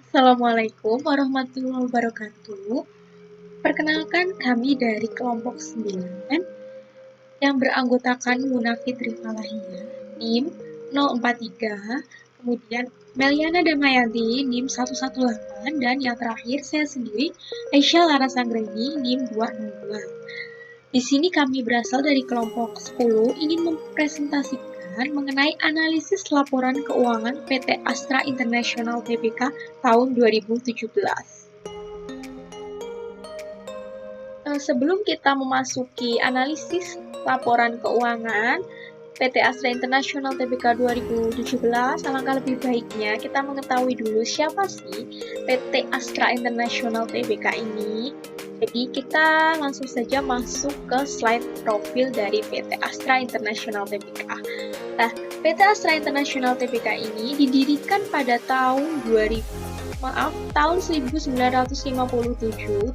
Assalamualaikum warahmatullahi wabarakatuh. Perkenalkan kami dari kelompok 9 yang beranggotakan Muna Fitri Falahiyah, NIM 043, kemudian Meliana Damayanti, NIM 118, dan yang terakhir saya sendiri, Aisyah Larasanggraini, NIM 202. Di sini kami berasal dari kelompok 10 ingin mempresentasikan mengenai analisis laporan keuangan PT Astra International Tbk tahun 2017. Sebelum kita memasuki analisis laporan keuangan PT Astra International Tbk 2017, alangkah lebih baiknya kita mengetahui dulu siapa sih PT Astra International Tbk ini. Jadi kita langsung saja masuk ke slide profil dari PT Astra International Tbk. Nah, PT Astra International Tbk ini didirikan pada tahun 1957,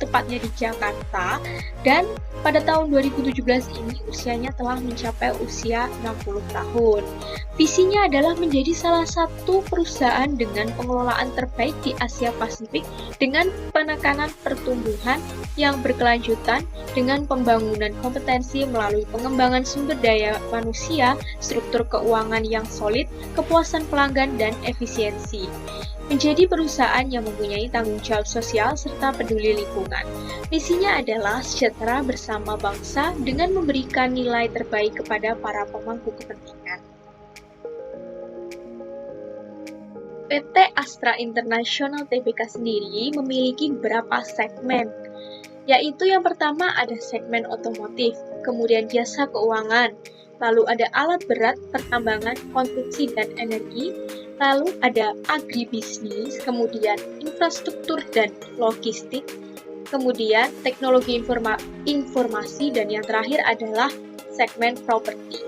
tepatnya di Jakarta, dan pada tahun 2017 ini usianya telah mencapai usia 60 tahun. Visinya adalah menjadi salah satu perusahaan dengan pengelolaan terbaik di Asia Pasifik dengan penekanan pertumbuhan yang berkelanjutan dengan pembangunan kompetensi melalui pengembangan sumber daya manusia, struktur keuangan yang solid, kepuasan pelanggan, dan efisiensi. Menjadi perusahaan yang mempunyai tanggung jawab sosial serta peduli lingkungan. Misinya adalah sejahtera bersama bangsa dengan memberikan nilai terbaik kepada para pemangku kepentingan. PT Astra International Tbk sendiri memiliki beberapa segmen, yaitu yang pertama ada segmen otomotif, kemudian jasa keuangan, lalu ada alat berat, pertambangan, konstruksi, dan energi, lalu ada agribisnis, kemudian infrastruktur dan logistik, kemudian teknologi informasi, dan yang terakhir adalah segmen properti.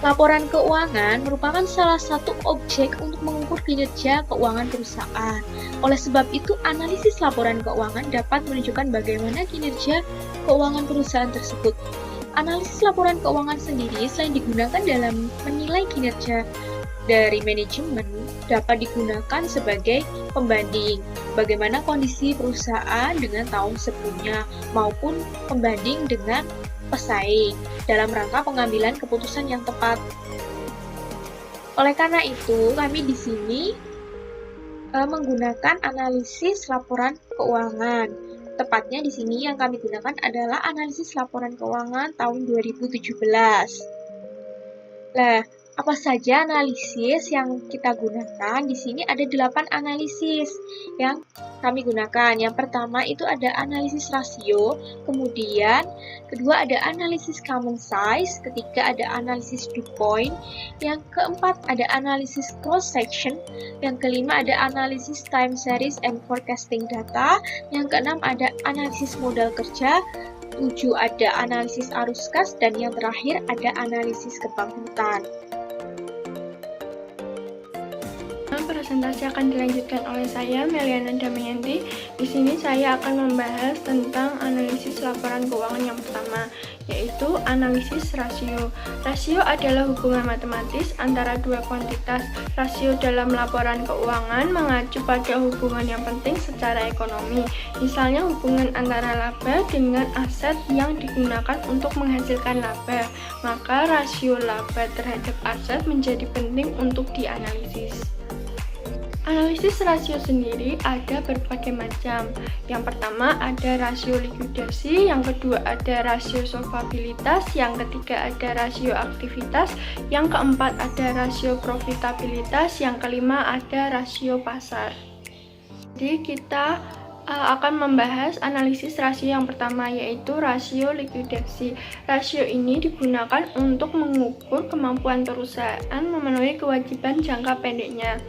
Laporan keuangan merupakan salah satu objek untuk mengukur kinerja keuangan perusahaan. Oleh sebab itu, analisis laporan keuangan dapat menunjukkan bagaimana kinerja keuangan perusahaan tersebut. Analisis laporan keuangan sendiri selain digunakan dalam menilai kinerja dari manajemen, dapat digunakan sebagai pembanding bagaimana kondisi perusahaan dengan tahun sebelumnya maupun pembanding dengan pesaing dalam rangka pengambilan keputusan yang tepat. Oleh karena itu, kami di sini menggunakan analisis laporan keuangan. Tepatnya di sini yang kami gunakan adalah analisis laporan keuangan tahun 2017. Nah, apa saja analisis yang kita gunakan? Di sini ada 8 analisis yang kami gunakan. Yang pertama itu ada analisis rasio, kemudian kedua ada analisis common size, ketiga ada analisis dew point, yang keempat ada analisis cross section, yang kelima ada analisis time series and forecasting data, yang keenam ada analisis modal kerja, 7 ada analisis arus kas, dan yang terakhir ada analisis kebangkitan. Presentasi akan dilanjutkan oleh saya, Meliana Damayanti. Di sini saya akan membahas tentang analisis laporan keuangan yang pertama, yaitu analisis rasio. Rasio adalah hubungan matematis antara dua kuantitas. Rasio dalam laporan keuangan mengacu pada hubungan yang penting secara ekonomi, misalnya hubungan antara laba dengan aset yang digunakan untuk menghasilkan laba. Maka rasio laba terhadap aset menjadi penting untuk dianalisis. Analisis rasio sendiri ada berbagai macam. Yang pertama ada rasio likuidasi, yang kedua ada rasio solvabilitas, yang ketiga ada rasio aktivitas, yang keempat ada rasio profitabilitas, yang kelima ada rasio pasar. Jadi kita akan membahas analisis rasio yang pertama, yaitu rasio likuidasi. Rasio ini digunakan untuk mengukur kemampuan perusahaan memenuhi kewajiban jangka pendeknya.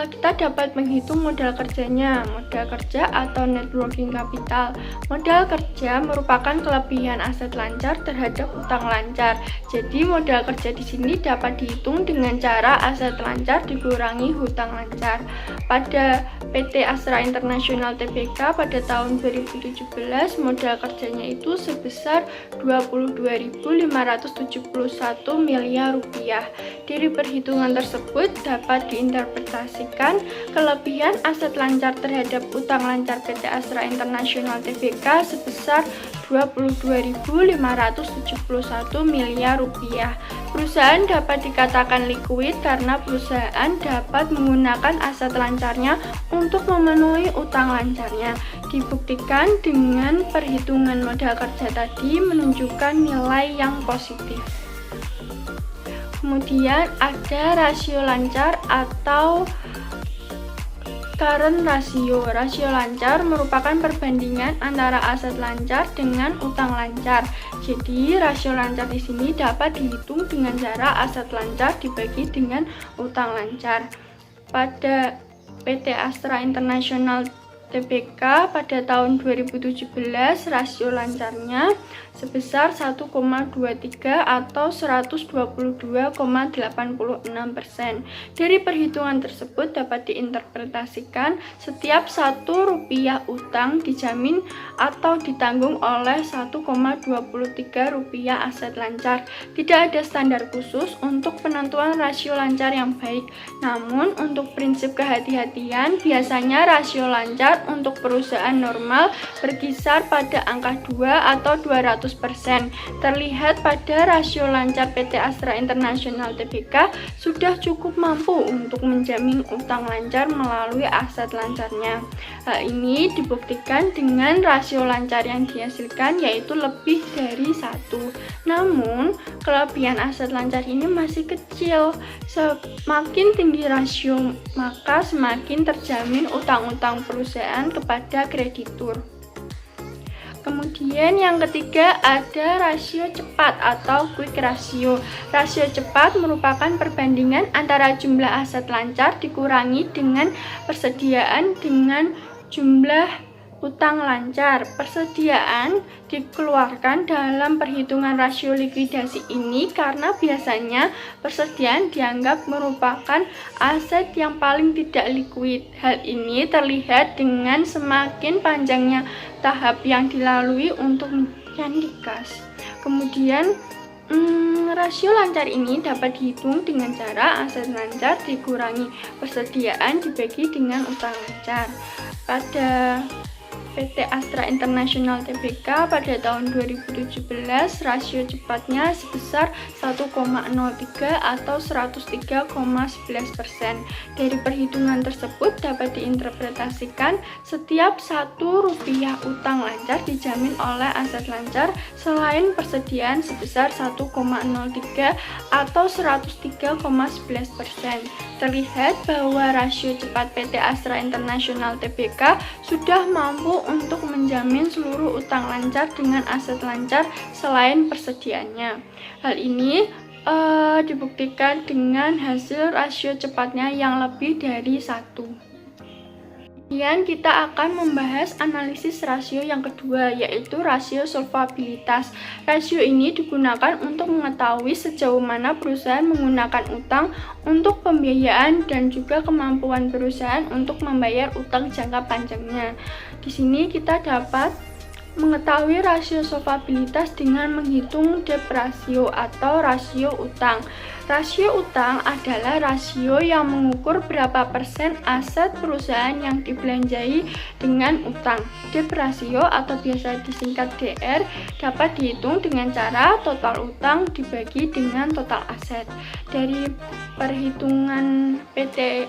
Kita dapat menghitung modal kerjanya, modal kerja atau net working capital. Modal kerja merupakan kelebihan aset lancar terhadap utang lancar. Jadi modal kerja di sini dapat dihitung dengan cara aset lancar dikurangi hutang lancar. Pada PT Astra International Tbk pada tahun 2017 modal kerjanya itu sebesar 22.571 miliar rupiah. Dari perhitungan tersebut dapat diinterpretasikan kelebihan aset lancar terhadap utang lancar PT Astra International Tbk sebesar 22.571 miliar rupiah. Perusahaan dapat dikatakan likuid karena perusahaan dapat menggunakan aset lancarnya untuk memenuhi utang lancarnya. Dibuktikan dengan perhitungan modal kerja tadi menunjukkan nilai yang positif. Kemudian ada rasio lancar atau current ratio. Rasio lancar merupakan perbandingan antara aset lancar dengan utang lancar. Jadi, rasio lancar di sini dapat dihitung dengan cara aset lancar dibagi dengan utang lancar. Pada PT Astra International Tbk pada tahun 2017 rasio lancarnya sebesar 1,23 atau 122,86%. Dari perhitungan tersebut dapat diinterpretasikan setiap Rp1 utang dijamin atau ditanggung oleh Rp1,23 aset lancar. Tidak ada standar khusus untuk penentuan rasio lancar yang baik. Namun untuk prinsip kehati-hatian biasanya rasio lancar untuk perusahaan normal berkisar pada angka 2 atau 200%. Terlihat pada rasio lancar PT Astra International Tbk sudah cukup mampu untuk menjamin utang lancar melalui aset lancarnya. Hal ini dibuktikan dengan rasio lancar yang dihasilkan yaitu lebih dari 1. Namun, kelebihan aset lancar ini masih kecil. Semakin tinggi rasio, maka semakin terjamin utang-utang perusahaan kepada kreditur. Kemudian yang ketiga ada rasio cepat atau quick ratio. Rasio cepat merupakan perbandingan antara jumlah aset lancar dikurangi dengan persediaan dengan jumlah utang lancar. Persediaan dikeluarkan dalam perhitungan rasio likuidasi ini karena biasanya persediaan dianggap merupakan aset yang paling tidak likuid. Hal ini terlihat dengan semakin panjangnya tahap yang dilalui untuk menjadi kas. Kemudian rasio lancar ini dapat dihitung dengan cara aset lancar dikurangi persediaan dibagi dengan utang lancar. Pada PT Astra International Tbk pada tahun 2017 rasio cepatnya sebesar 1,03 atau 103,11%. Dari perhitungan tersebut dapat diinterpretasikan setiap Rp1 utang lancar dijamin oleh aset lancar selain persediaan sebesar 1,03 atau 103,11%. Terlihat bahwa rasio cepat PT Astra International Tbk sudah mampu untuk menjamin seluruh utang lancar dengan aset lancar selain persediaannya. Hal ini dibuktikan dengan hasil rasio cepatnya yang lebih dari 1. Kemudian kita akan membahas analisis rasio yang kedua, yaitu rasio solvabilitas. Rasio ini digunakan untuk mengetahui sejauh mana perusahaan menggunakan utang untuk pembiayaan dan juga kemampuan perusahaan untuk membayar utang jangka panjangnya. Di sini kita dapat mengetahui rasio solvabilitas dengan menghitung debt ratio atau rasio utang. Rasio utang adalah rasio yang mengukur berapa persen aset perusahaan yang dibelanjai dengan utang. Debt ratio atau biasa disingkat DR dapat dihitung dengan cara total utang dibagi dengan total aset. Dari perhitungan PT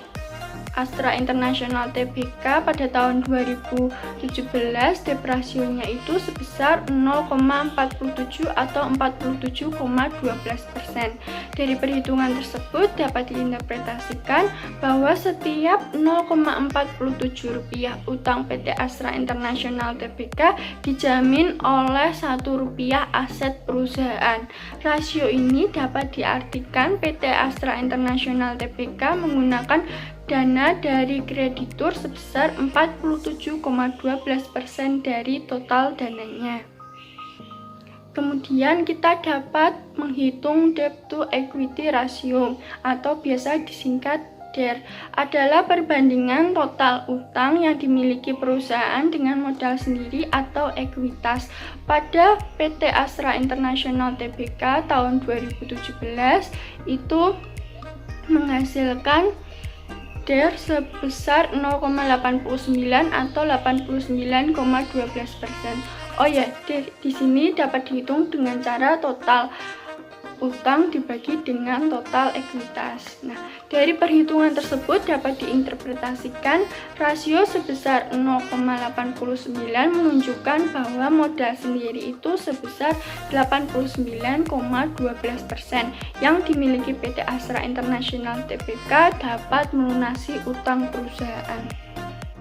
Astra International Tbk pada tahun 2017 debt ratio-nya itu sebesar 0,47 atau 47,12%. Dari perhitungan tersebut dapat diinterpretasikan bahwa setiap Rp0,47 utang PT Astra International Tbk dijamin oleh Rp1 aset perusahaan. Rasio ini dapat diartikan PT Astra International Tbk menggunakan dana dari kreditur sebesar 47,12% dari total dananya. Kemudian kita dapat menghitung debt to equity ratio atau biasa disingkat DER adalah perbandingan total utang yang dimiliki perusahaan dengan modal sendiri atau ekuitas. Pada PT Astra International Tbk tahun 2017 itu menghasilkan DER sebesar 0,89 atau 89,12%. Oh ya, di sini dapat dihitung dengan cara total utang dibagi dengan total ekuitas. Nah, dari perhitungan tersebut dapat diinterpretasikan rasio sebesar 0,89 menunjukkan bahwa modal sendiri itu sebesar 89,12% yang dimiliki PT Astra International Tbk dapat melunasi utang perusahaan.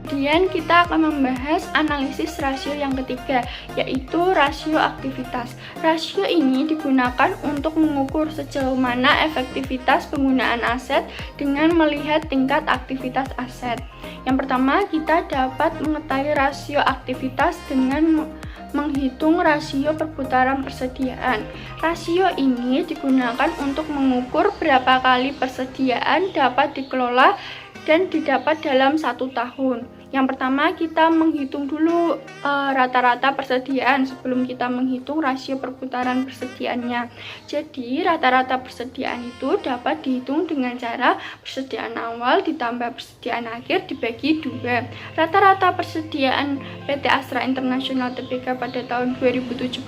Kemudian kita akan membahas analisis rasio yang ketiga, yaitu rasio aktivitas. Rasio ini digunakan untuk mengukur sejauh mana efektivitas penggunaan aset dengan melihat tingkat aktivitas aset. Yang pertama, kita dapat mengetahui rasio aktivitas dengan menghitung rasio perputaran persediaan. Rasio ini digunakan untuk mengukur berapa kali persediaan dapat dikelola dan didapat dalam 1 tahun. Yang pertama, kita menghitung dulu rata-rata persediaan sebelum kita menghitung rasio perputaran persediaannya. Jadi, rata-rata persediaan itu dapat dihitung dengan cara persediaan awal ditambah persediaan akhir dibagi 2. Rata-rata persediaan PT Astra International Tbk pada tahun 2017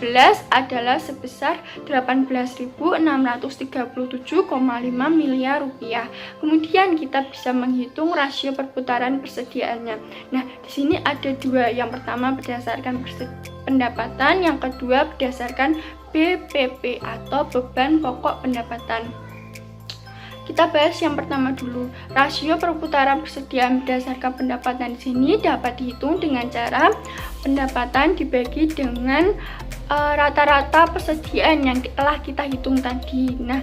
adalah sebesar 18.637,5 miliar rupiah. Kemudian kita bisa menghitung rasio perputaran persediaannya. Nah, di sini ada 2. Yang pertama berdasarkan pendapatan, yang kedua berdasarkan BPP atau beban pokok pendapatan. Kita bahas yang pertama dulu. Rasio perputaran persediaan berdasarkan pendapatan di sini dapat dihitung dengan cara pendapatan dibagi dengan rata-rata persediaan yang telah kita hitung tadi. Nah,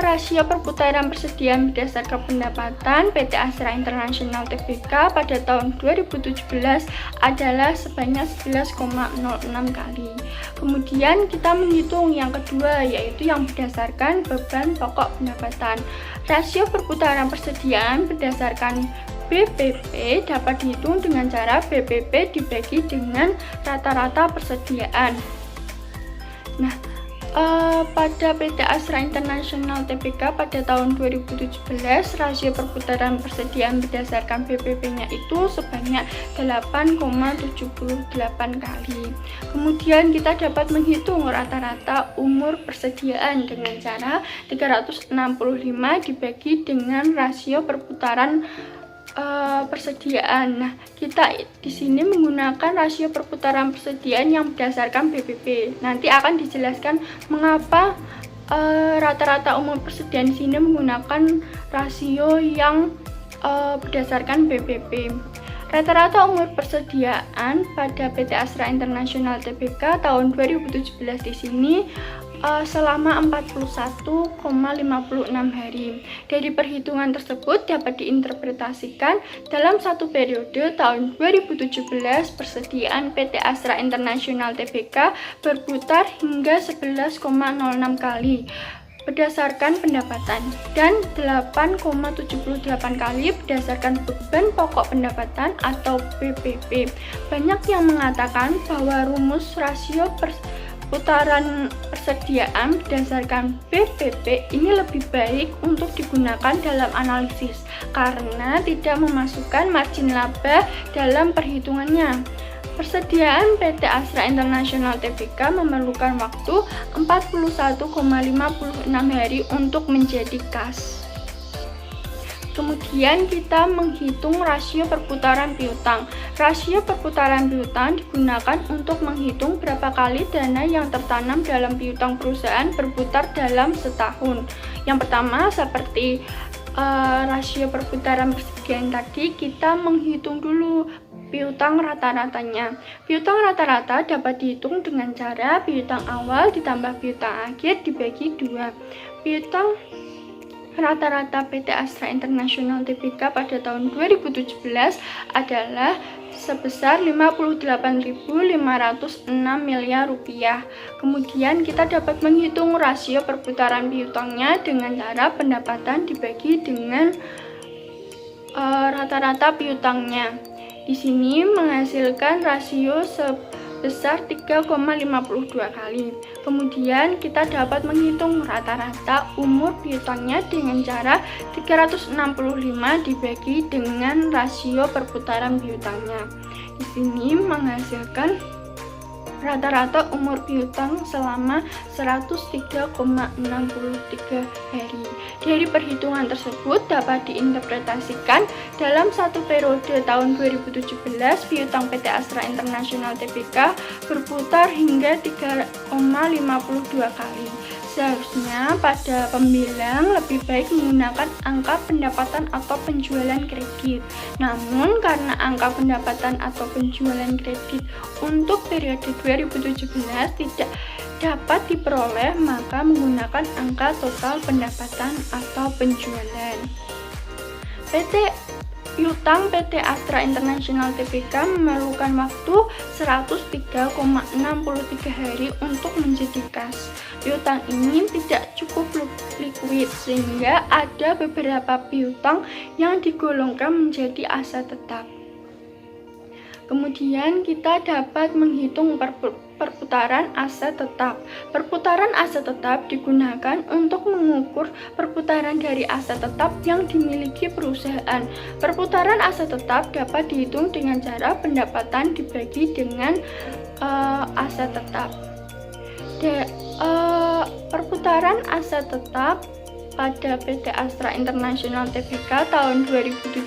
rasio perputaran persediaan berdasarkan pendapatan PT Astra International Tbk pada tahun 2017 adalah sebanyak 11,06 kali. Kemudian kita menghitung yang kedua, yaitu yang berdasarkan beban pokok pendapatan. Rasio perputaran persediaan berdasarkan BPP dapat dihitung dengan cara BPP dibagi dengan rata-rata persediaan. Nah, pada PT Astra International Tbk pada tahun 2017 rasio perputaran persediaan berdasarkan BPP-nya itu sebanyak 8,78 kali. Kemudian kita dapat menghitung rata-rata umur persediaan dengan cara 365 dibagi dengan rasio perputaran persediaan. Nah, kita di sini menggunakan rasio perputaran persediaan yang berdasarkan BPP. Nanti akan dijelaskan mengapa rata-rata umur persediaan di sini menggunakan rasio yang berdasarkan BPP. Rata-rata umur persediaan pada PT Astra International Tbk tahun 2017 di sini selama 41,56 hari. Dari perhitungan tersebut dapat diinterpretasikan dalam satu periode tahun 2017 persediaan PT Astra International Tbk berputar hingga 11,06 kali berdasarkan pendapatan dan 8,78 kali berdasarkan beban pokok pendapatan atau BPP. Banyak yang mengatakan bahwa rumus rasio putaran persediaan berdasarkan BPP ini lebih baik untuk digunakan dalam analisis karena tidak memasukkan margin laba dalam perhitungannya. Persediaan PT Astra International Tbk memerlukan waktu 41,56 hari untuk menjadi kas. Kemudian kita menghitung rasio perputaran piutang. Rasio perputaran piutang digunakan untuk menghitung berapa kali dana yang tertanam dalam piutang perusahaan berputar dalam setahun. Yang pertama seperti rasio perputaran persediaan tadi, kita menghitung dulu piutang rata-ratanya. Piutang rata-rata dapat dihitung dengan cara piutang awal ditambah piutang akhir dibagi 2. Piutang rata-rata PT Astra International Tbk pada tahun 2017 adalah sebesar 58.506 miliar rupiah. Kemudian kita dapat menghitung rasio perputaran piutangnya dengan cara pendapatan dibagi dengan rata-rata piutangnya. Di sini menghasilkan rasio sebesar 3,52 kali. Kemudian kita dapat menghitung rata-rata umur piutangnya dengan cara 365 dibagi dengan rasio perputaran piutangnya. Di sini menghasilkan rata-rata umur piutang selama 103,63 hari. Dari perhitungan tersebut dapat diinterpretasikan dalam satu periode tahun 2017 piutang PT Astra International Tbk berputar hingga 3,52 kali. Seharusnya pada pembilang lebih baik menggunakan angka pendapatan atau penjualan kredit. Namun karena angka pendapatan atau penjualan kredit untuk periode 2017 tidak dapat diperoleh, maka menggunakan angka total pendapatan atau penjualan. Piutang PT Astra International Tbk memerlukan waktu 103,63 hari untuk menjadi kas. Piutang ini tidak cukup likuid sehingga ada beberapa piutang yang digolongkan menjadi aset tetap. Kemudian kita dapat menghitung perputaran aset tetap. Perputaran aset tetap digunakan untuk mengukur perputaran dari aset tetap yang dimiliki perusahaan. Perputaran aset tetap dapat dihitung dengan cara pendapatan dibagi dengan aset tetap. Perputaran aset tetap pada PT Astra International Tbk tahun 2017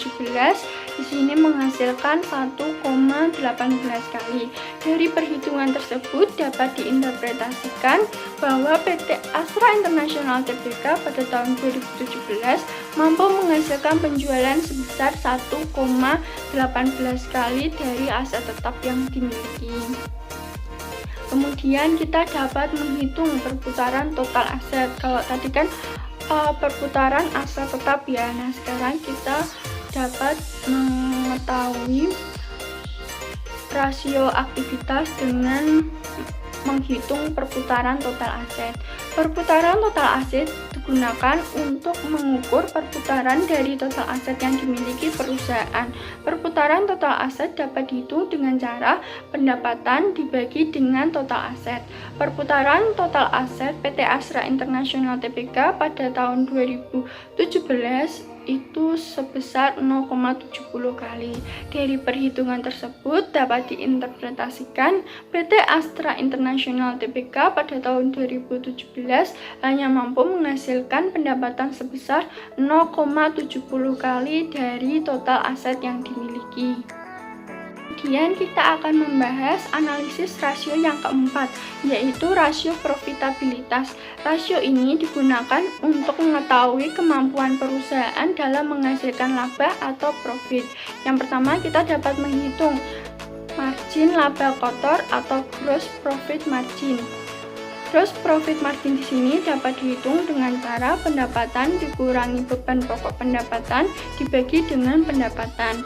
di sini menghasilkan 1,18 kali. Dari perhitungan tersebut dapat diinterpretasikan bahwa PT Astra International Tbk pada tahun 2017 mampu menghasilkan penjualan sebesar 1,18 kali dari aset tetap yang dimiliki. Kemudian kita dapat menghitung perputaran total aset. Kalau tadi kan perputaran aset tetap ya. Nah, sekarang kita dapat mengetahui rasio aktivitas dengan menghitung perputaran total aset. Perputaran total aset digunakan untuk mengukur perputaran dari total aset yang dimiliki perusahaan. Perputaran total aset dapat dihitung dengan cara pendapatan dibagi dengan total aset. Perputaran total aset PT Astra International Tbk pada tahun 2017 itu sebesar 0,70 kali. Dari perhitungan tersebut dapat diinterpretasikan PT Astra International Tbk pada tahun 2017 hanya mampu menghasilkan pendapatan sebesar 0,70 kali dari total aset yang dimiliki. Kemudian kita akan membahas analisis rasio yang keempat, yaitu rasio profitabilitas. Rasio ini digunakan untuk mengetahui kemampuan perusahaan dalam menghasilkan laba atau profit. Yang pertama, kita dapat menghitung margin laba kotor atau gross profit margin. Gross profit margin di sini dapat dihitung dengan cara pendapatan dikurangi beban pokok pendapatan dibagi dengan pendapatan.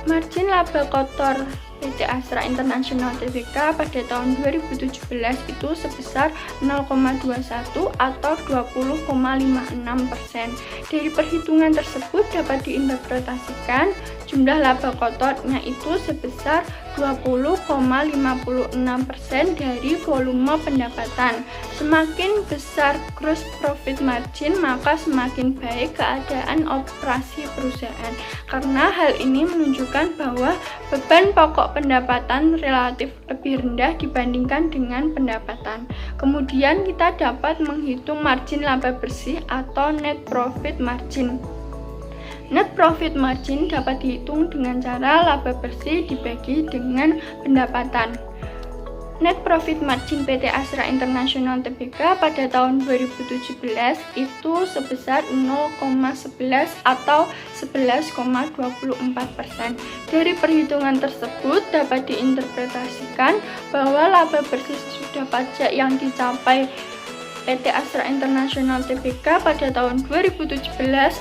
Margin laba kotor PT Astra International Tbk pada tahun 2017 itu sebesar 0,21 atau 20,56%. Dari perhitungan tersebut dapat diinterpretasikan jumlah laba kotornya itu sebesar 20,56% dari volume pendapatan. Semakin besar gross profit margin, maka semakin baik keadaan operasi perusahaan. Karena hal ini menunjukkan bahwa beban pokok pendapatan relatif lebih rendah dibandingkan dengan pendapatan. Kemudian kita dapat menghitung margin laba bersih atau net profit margin. Net profit margin dapat dihitung dengan cara laba bersih dibagi dengan pendapatan. Net profit margin PT Astra International Tbk pada tahun 2017 itu sebesar 0,11 atau 11,24%. Dari perhitungan tersebut dapat diinterpretasikan bahwa laba bersih sesudah pajak yang dicapai PT Astra International Tbk pada tahun 2017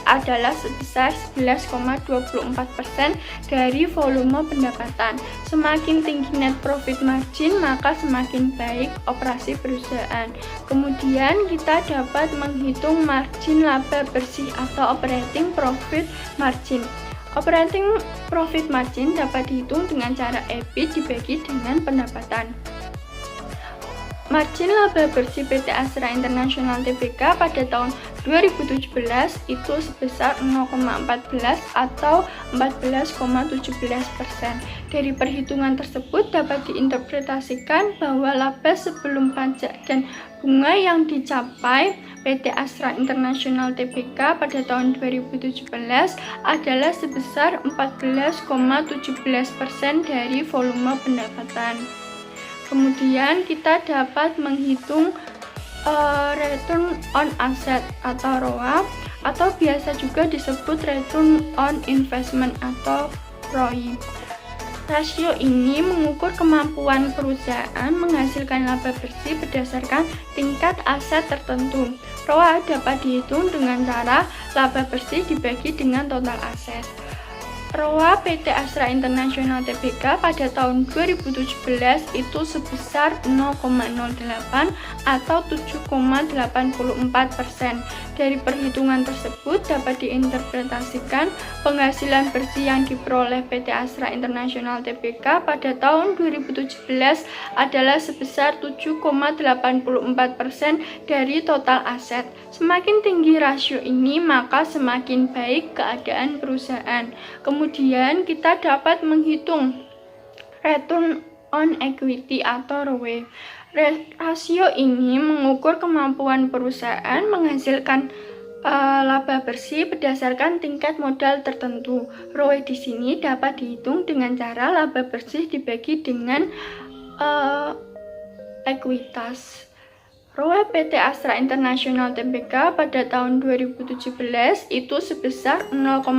adalah sebesar 11,24% dari volume pendapatan. Semakin tinggi net profit margin, maka semakin baik operasi perusahaan. Kemudian kita dapat menghitung margin laba bersih atau operating profit margin. Operating profit margin dapat dihitung dengan cara EBIT dibagi dengan pendapatan. Margin laba bersih PT Astra International Tbk pada tahun 2017 itu sebesar 0,14 atau 14,17%. Dari perhitungan tersebut dapat diinterpretasikan bahwa laba sebelum pajak dan bunga yang dicapai PT Astra International Tbk pada tahun 2017 adalah sebesar 14,17% dari volume pendapatan. Kemudian kita dapat menghitung return on asset atau ROA, atau biasa juga disebut return on investment atau ROI. Rasio ini mengukur kemampuan perusahaan menghasilkan laba bersih berdasarkan tingkat aset tertentu. ROA dapat dihitung dengan cara laba bersih dibagi dengan total aset. ROA PT Astra International Tbk pada tahun 2017 itu sebesar 0,08 atau 7,84%. Dari perhitungan tersebut dapat diinterpretasikan penghasilan bersih yang diperoleh PT Astra International Tbk pada tahun 2017 adalah sebesar 7,84% dari total aset. Semakin tinggi rasio ini, maka semakin baik keadaan perusahaan. Kemudian kita dapat menghitung return on equity atau ROE. Rasio ini mengukur kemampuan perusahaan menghasilkan laba bersih berdasarkan tingkat modal tertentu. ROE di sini dapat dihitung dengan cara laba bersih dibagi dengan ekuitas. ROE PT Astra International Tbk pada tahun 2017 itu sebesar 0,15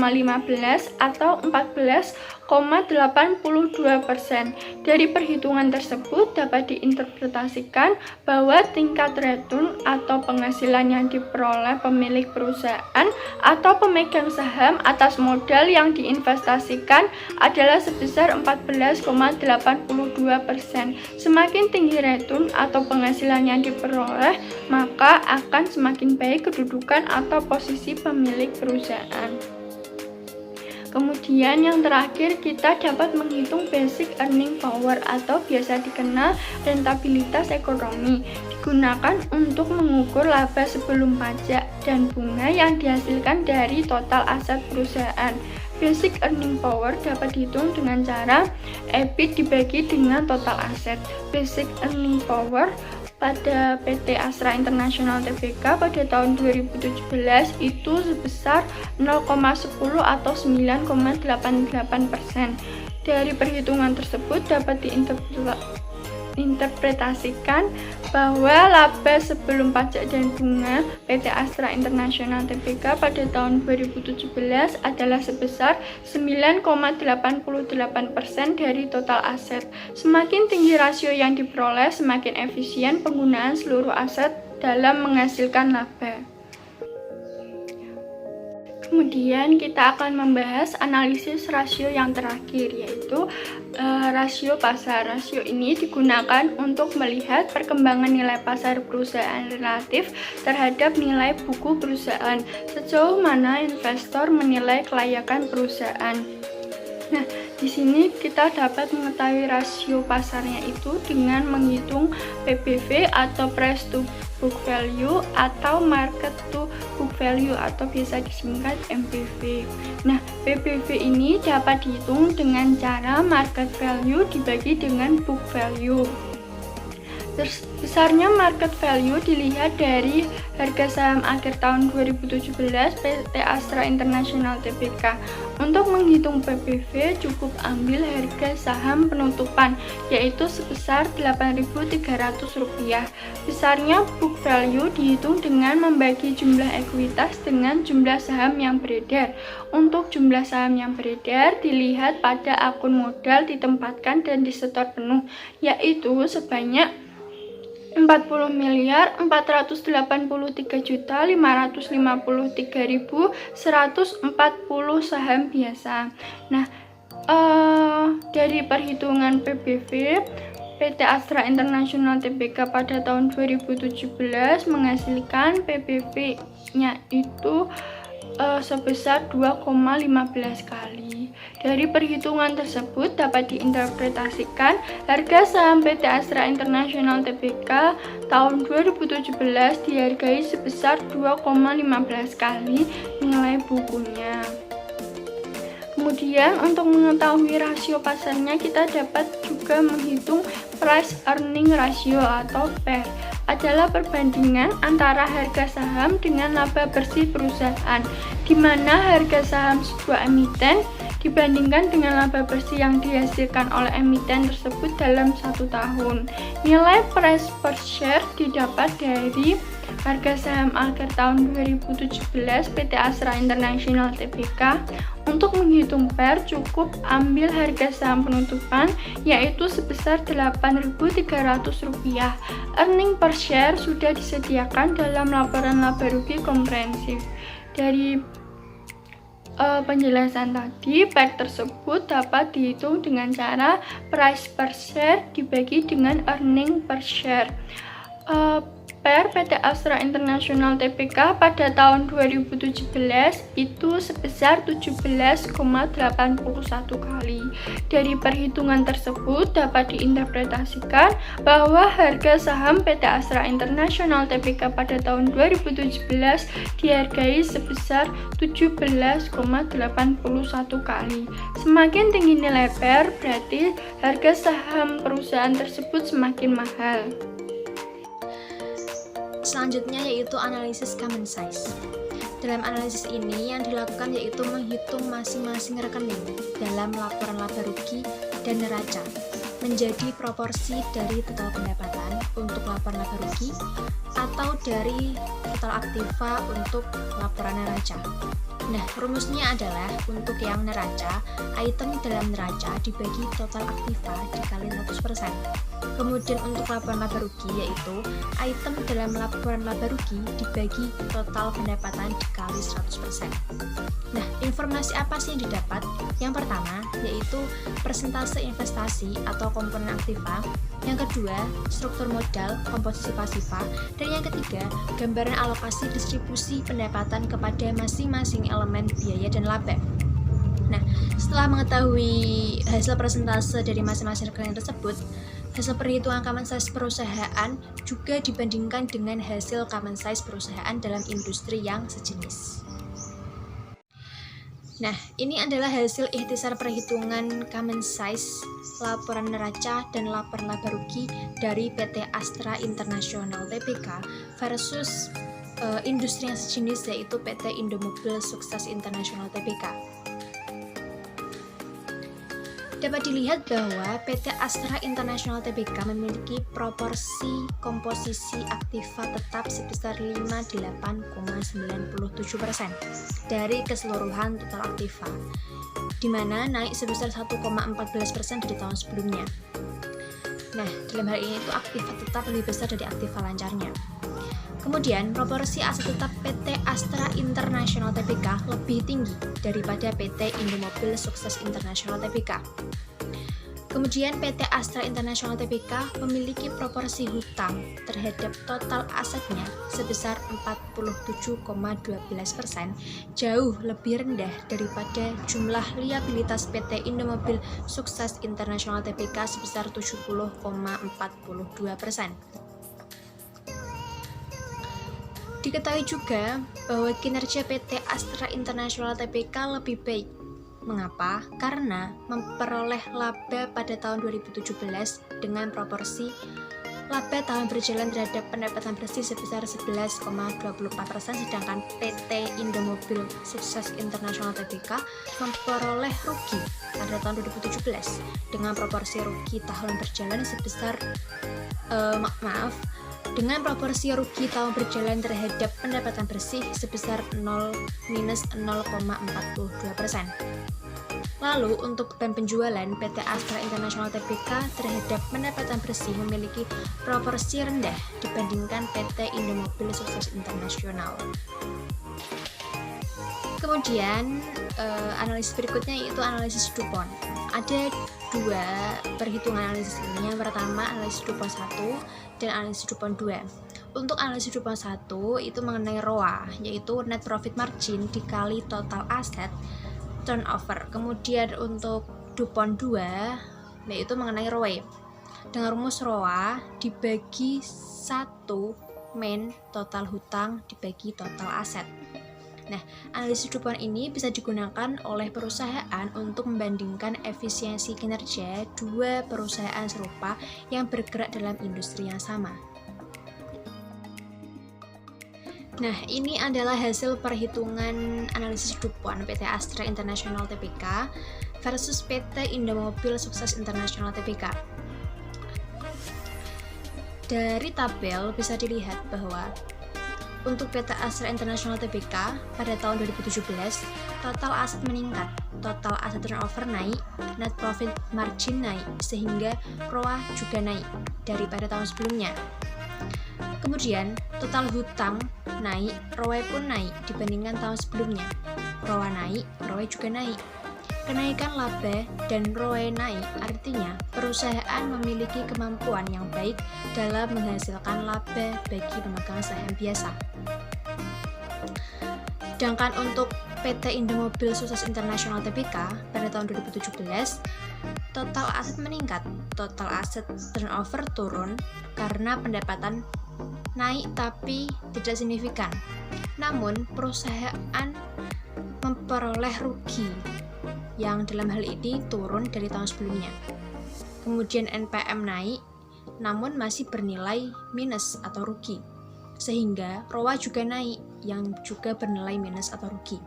atau 14,82%. Dari perhitungan tersebut dapat diinterpretasikan bahwa tingkat return atau penghasilan yang diperoleh pemilik perusahaan atau pemegang saham atas modal yang diinvestasikan adalah sebesar 14,82%. Semakin tinggi return atau penghasilan yang diperoleh, maka akan semakin baik kedudukan atau posisi pemilik perusahaan. Kemudian yang terakhir kita dapat menghitung basic earning power atau biasa dikenal rentabilitas ekonomi. Digunakan untuk mengukur laba sebelum pajak dan bunga yang dihasilkan dari total aset perusahaan. Basic earning power dapat dihitung dengan cara EBIT dibagi dengan total aset. Basic earning power pada PT Astra International Tbk pada tahun 2017 itu sebesar 0,10 atau 9,88%. Dari perhitungan tersebut dapat diinterpretasikan bahwa laba sebelum pajak dan bunga PT Astra International Tbk pada tahun 2017 adalah sebesar 9,88% dari total aset. Semakin tinggi rasio yang diperoleh, semakin efisien penggunaan seluruh aset dalam menghasilkan laba. Kemudian kita akan membahas analisis rasio yang terakhir, yaitu rasio pasar. Rasio ini digunakan untuk melihat perkembangan nilai pasar perusahaan relatif terhadap nilai buku perusahaan, sejauh mana investor menilai kelayakan perusahaan. Nah, di sini kita dapat mengetahui rasio pasarnya itu dengan menghitung PBV atau price to book value atau market to book value atau biasa disingkat MPV. Nah, PBV ini dapat dihitung dengan cara market value dibagi dengan book value. Besarnya market value dilihat dari harga saham akhir tahun 2017 PT Astra International Tbk. Untuk menghitung PBV cukup ambil harga saham penutupan, yaitu sebesar Rp8.300. Besarnya book value dihitung dengan membagi jumlah ekuitas dengan jumlah saham yang beredar. Untuk jumlah saham yang beredar dilihat pada akun modal ditempatkan dan disetor penuh, yaitu sebanyak 40.483.553.140 saham biasa. Nah, dari perhitungan PBV, PT Astra International Tbk pada tahun 2017 menghasilkan PBV-nya itu sebesar 2,15 kali. Dari perhitungan tersebut dapat diinterpretasikan harga saham PT Astra International Tbk tahun 2017 dihargai sebesar 2,15 kali nilai bukunya. Kemudian untuk mengetahui rasio pasarnya, kita dapat juga menghitung price earning ratio atau PER, adalah perbandingan antara harga saham dengan laba bersih perusahaan, di mana harga saham sebuah emiten dibandingkan dengan laba bersih yang dihasilkan oleh emiten tersebut dalam 1 tahun. Nilai price per share didapat dari harga saham akhir tahun 2017 PT Astra International Tbk. Untuk menghitung PER cukup ambil harga saham penutupan yaitu sebesar Rp8.300. Earning per share sudah disediakan dalam laporan laba rugi komprehensif. Dari penjelasan tadi, PER tersebut dapat dihitung dengan cara price per share dibagi dengan earning per share. PER PT Astra International Tbk pada tahun 2017 itu sebesar 17,81 kali. Dari perhitungan tersebut dapat diinterpretasikan bahwa harga saham PT Astra International Tbk pada tahun 2017 dihargai sebesar 17,81 kali. Semakin tinggi nilai PER berarti harga saham perusahaan tersebut semakin mahal. Selanjutnya yaitu analisis common size. Dalam analisis ini yang dilakukan yaitu menghitung masing-masing rekening dalam laporan laba rugi dan neraca menjadi proporsi dari total pendapatan untuk laporan laba rugi atau dari total aktiva untuk laporan neraca. Nah, rumusnya adalah untuk yang neraca, item dalam neraca dibagi total aktiva dikali 100%. Kemudian untuk laporan laba rugi yaitu item dalam laporan laba rugi dibagi total pendapatan dikali 100%. Nah, informasi apa sih yang didapat? Yang pertama yaitu persentase investasi atau komponen aktiva. Yang kedua, struktur modal, komposisi pasifa. Dan yang ketiga, gambaran alokasi distribusi pendapatan kepada masing-masing elemen biaya dan laba. Nah, setelah mengetahui hasil persentase dari masing-masing rekening tersebut, hasil perhitungan common size perusahaan juga dibandingkan dengan hasil common size perusahaan dalam industri yang sejenis. Nah, ini adalah hasil ikhtisar perhitungan common size, laporan neraca, dan laporan laba rugi dari PT Astra International Tbk versus industri yang sejenis yaitu PT Indomobil Sukses International Tbk. Dapat dilihat bahwa PT Astra International Tbk memiliki proporsi komposisi aktiva tetap sebesar 58,97% dari keseluruhan total aktiva, di mana naik sebesar 1,14% dari tahun sebelumnya. Nah, dalam hal ini itu aktiva tetap lebih besar dari aktiva lancarnya. Kemudian, proporsi aset tetap PT Astra International Tbk lebih tinggi daripada PT Indomobil Sukses International Tbk. Kemudian, PT Astra International Tbk memiliki proporsi hutang terhadap total asetnya sebesar 47,12%, jauh lebih rendah daripada jumlah liabilitas PT Indomobil Sukses International Tbk sebesar 70,42%. Diketahui juga bahwa kinerja PT Astra International Tbk lebih baik. Mengapa? Karena memperoleh laba pada tahun 2017 dengan proporsi laba tahun berjalan terhadap pendapatan bersih sebesar 11,24%, sedangkan PT Indomobil Sukses International Tbk memperoleh rugi pada tahun 2017 dengan proporsi rugi tahun berjalan sebesar dengan proporsi rugi tahun berjalan terhadap pendapatan bersih sebesar -0,42%. Lalu untuk beban penjualan, PT Astra International Tbk terhadap pendapatan bersih memiliki proporsi rendah dibandingkan PT Indomobil Sukses Internasional. Kemudian analisis berikutnya yaitu analisis DuPont. Ada dua perhitungan analisis ini. Yang pertama analisis DuPont 1 dan analisis DuPont 2. Untuk analisis DuPont 1 itu mengenai ROA, yaitu net profit margin dikali total aset turnover. Kemudian untuk DuPont 2 yaitu mengenai ROE dengan rumus ROA dibagi 1 min total hutang dibagi total aset. Nah, analisis DuPont ini bisa digunakan oleh perusahaan untuk membandingkan efisiensi kinerja dua perusahaan serupa yang bergerak dalam industri yang sama. Nah, ini adalah hasil perhitungan analisis DuPont PT Astra International Tbk versus PT Indomobil Sukses International Tbk. Dari tabel bisa dilihat bahwa untuk PT Astra International Tbk pada tahun 2017, total aset meningkat, total aset turnover naik, net profit margin naik, sehingga ROA juga naik daripada tahun sebelumnya. Kemudian, total hutang naik, ROE pun naik dibandingkan tahun sebelumnya. ROA naik, ROE juga naik. Kenaikan laba dan ROE naik artinya perusahaan memiliki kemampuan yang baik dalam menghasilkan laba bagi pemegang saham biasa. Sedangkan untuk PT Indomobil Sukses International Tbk pada tahun 2017, total aset meningkat, total aset turnover turun karena pendapatan naik tapi tidak signifikan. Namun perusahaan memperoleh rugi yang dalam hal ini turun dari tahun sebelumnya. Kemudian NPM naik namun masih bernilai minus atau rugi, sehingga ROA juga naik yang juga bernilai minus atau rugi.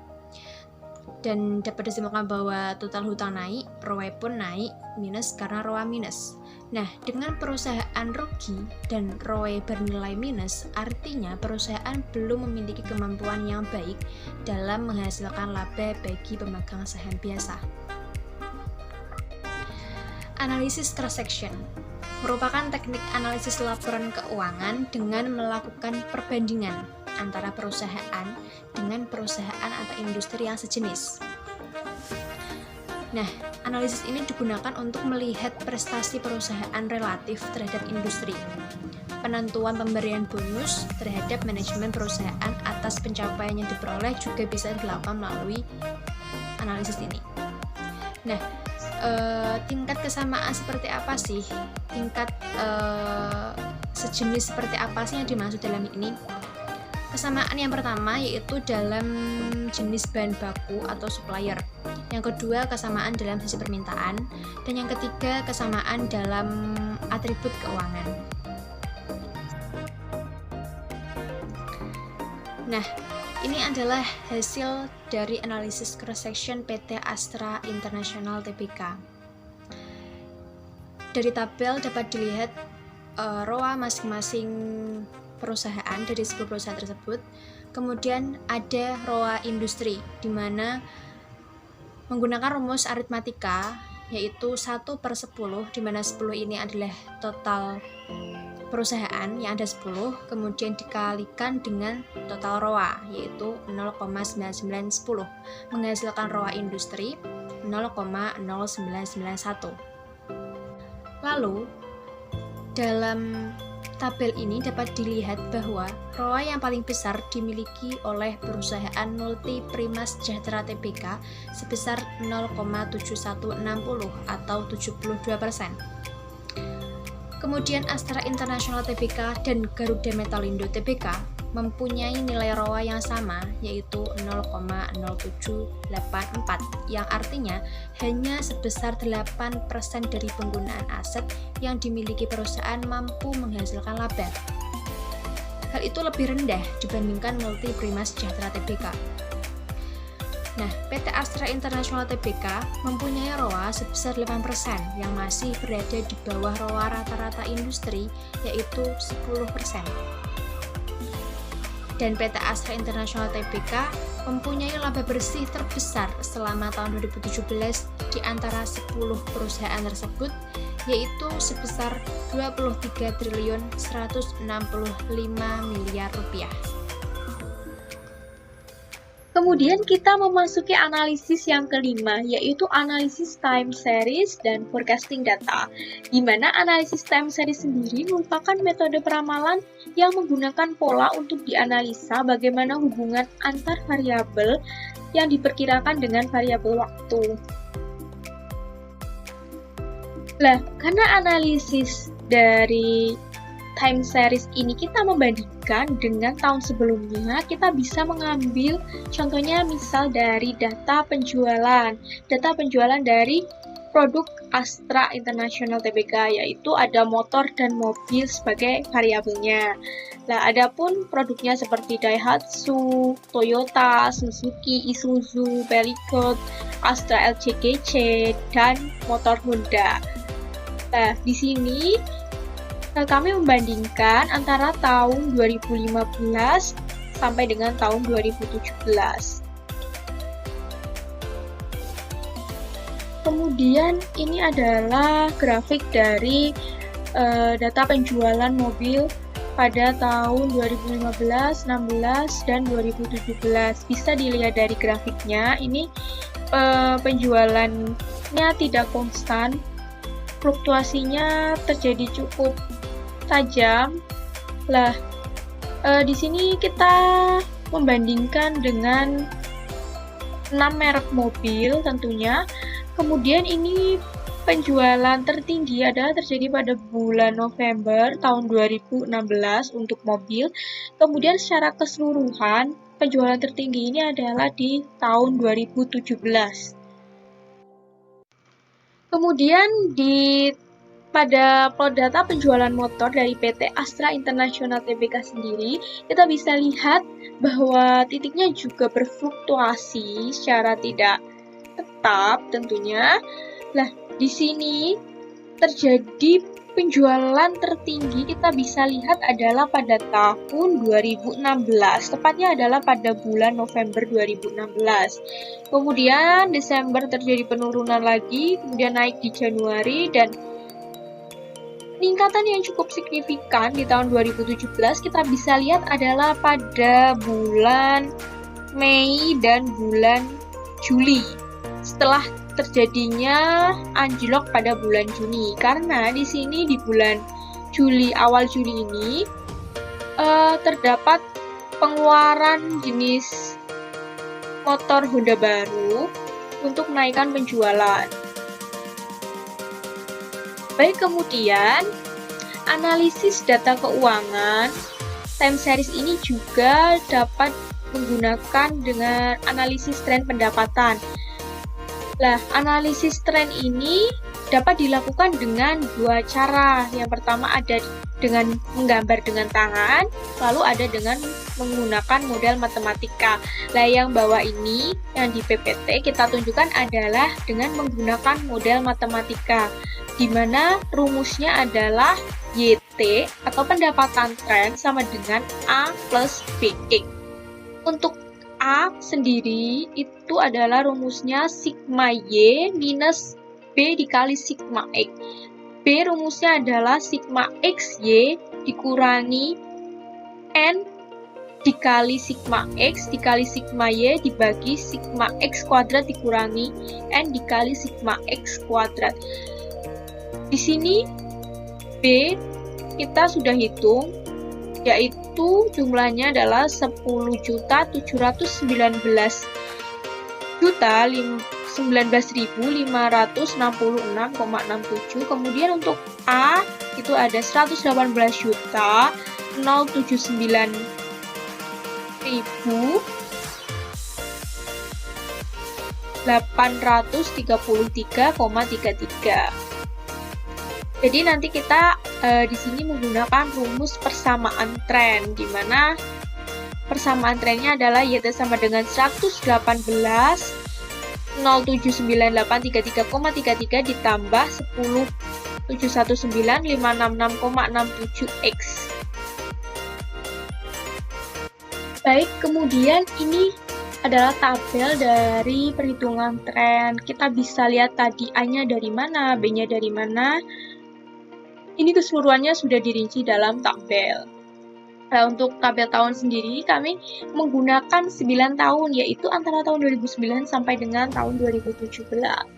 Dan dapat disimpulkan bahwa total hutang naik, ROE pun naik minus karena ROA minus. Nah, dengan perusahaan rugi dan ROE bernilai minus, artinya perusahaan belum memiliki kemampuan yang baik dalam menghasilkan laba bagi pemegang saham biasa. Analisis cross-section merupakan teknik analisis laporan keuangan dengan melakukan perbandingan antara perusahaan dengan perusahaan atau industri yang sejenis. Nah, analisis ini digunakan untuk melihat prestasi perusahaan relatif terhadap industri. Penentuan pemberian bonus terhadap manajemen perusahaan atas pencapaian yang diperoleh juga bisa dilakukan melalui analisis ini. Nah, tingkat kesamaan seperti apa sih? Tingkat sejenis seperti apa sih yang dimaksud dalam ini? Kesamaan yang pertama yaitu dalam jenis bahan baku atau supplier. Yang kedua, kesamaan dalam sisi permintaan. Dan yang ketiga, kesamaan dalam atribut keuangan. Nah, ini adalah hasil dari analisis cross-section PT Astra International Tbk. Dari tabel dapat dilihat ROA masing-masing perusahaan dari 10 perusahaan tersebut. Kemudian ada ROA industri, di mana menggunakan rumus aritmatika yaitu 1/10, di mana 10 ini adalah total perusahaan yang ada 10, kemudian dikalikan dengan total ROA yaitu 0,9910, menghasilkan ROA industri 0,0991. Lalu dalam tabel ini dapat dilihat bahwa ROA yang paling besar dimiliki oleh perusahaan Multi Prima Sejahtera Tbk sebesar 0,7160 atau 72%. Kemudian Astra International Tbk dan Garuda Metalindo Tbk mempunyai nilai ROA yang sama yaitu 0,0784, yang artinya hanya sebesar 8% dari penggunaan aset yang dimiliki perusahaan mampu menghasilkan laba. Hal itu lebih rendah dibandingkan Multi Prima Sejahtera Tbk. Nah, PT Astra International Tbk mempunyai ROA sebesar 8% yang masih berada di bawah ROA rata-rata industri yaitu 10%. Dan PT Astra International Tbk mempunyai laba bersih terbesar selama tahun 2017 di antara 10 perusahaan tersebut, yaitu sebesar 23.165 miliar rupiah. Kemudian kita memasuki analisis yang kelima, yaitu analisis time series dan forecasting data. Di mana analisis time series sendiri merupakan metode peramalan yang menggunakan pola untuk dianalisa bagaimana hubungan antar variabel yang diperkirakan dengan variabel waktu. Nah, karena analisis dari time series ini kita membandingkan dengan tahun sebelumnya, kita bisa mengambil contohnya misal dari data penjualan dari produk Astra International Tbk, yaitu ada motor dan mobil sebagai variabelnya. Nah, adapun produknya seperti Daihatsu, Toyota, Suzuki, Isuzu, Pelicot, Astra LCGC, dan motor Honda. Nah, di sini kami membandingkan antara tahun 2015 sampai dengan tahun 2017. Kemudian ini adalah grafik dari data penjualan mobil pada tahun 2015, 16, dan 2017. Bisa dilihat dari grafiknya, ini penjualannya tidak konstan, fluktuasinya terjadi cukup tajam. Lah, di sini kita membandingkan dengan 6 merek mobil tentunya. Kemudian ini penjualan tertinggi adalah terjadi pada bulan November tahun 2016 untuk mobil. Kemudian secara keseluruhan penjualan tertinggi ini adalah di tahun 2017. Kemudian pada plot data penjualan motor dari PT Astra International Tbk sendiri, kita bisa lihat bahwa titiknya juga berfluktuasi secara tidak tetap tentunya. Nah, di sini terjadi penjualan tertinggi kita bisa lihat adalah pada tahun 2016, tepatnya adalah pada bulan November 2016. Kemudian Desember terjadi penurunan lagi, kemudian naik di Januari, dan peningkatan yang cukup signifikan di tahun 2017 kita bisa lihat adalah pada bulan Mei dan bulan Juli, setelah terjadinya anjlok pada bulan Juni. Karena di sini di bulan Juli, awal Juli ini terdapat pengeluaran jenis motor Honda baru untuk menaikkan penjualan. Baik, kemudian analisis data keuangan time series ini juga dapat menggunakan dengan analisis tren pendapatan. Nah, analisis tren ini dapat dilakukan dengan dua cara. Yang pertama ada dengan menggambar dengan tangan, lalu ada dengan menggunakan model matematika. Nah, yang bawah ini, yang di PPT kita tunjukkan adalah dengan menggunakan model matematika, di mana rumusnya adalah YT atau pendapatan tren sama dengan A plus BX. Untuk A sendiri itu adalah rumusnya sigma Y minus B dikali sigma X. B rumusnya adalah sigma XY dikurangi N dikali sigma X dikali sigma Y dibagi sigma X kuadrat dikurangi N dikali sigma X kuadrat. Di sini B kita sudah hitung, yaitu jumlahnya adalah 10.719.566,67. Kemudian untuk A itu ada 118.079.833,33. Jadi nanti kita di sini menggunakan rumus persamaan tren, di mana persamaan trennya adalah YT sama dengan 118.079.833,33 ditambah 10.719.566,67X. Baik, kemudian ini adalah tabel dari perhitungan tren. Kita bisa lihat tadi A-nya dari mana, B-nya dari mana. Ini keseluruhannya sudah dirinci dalam tabel. Nah, untuk tabel tahun sendiri kami menggunakan 9 tahun, yaitu antara tahun 2009 sampai dengan tahun 2017.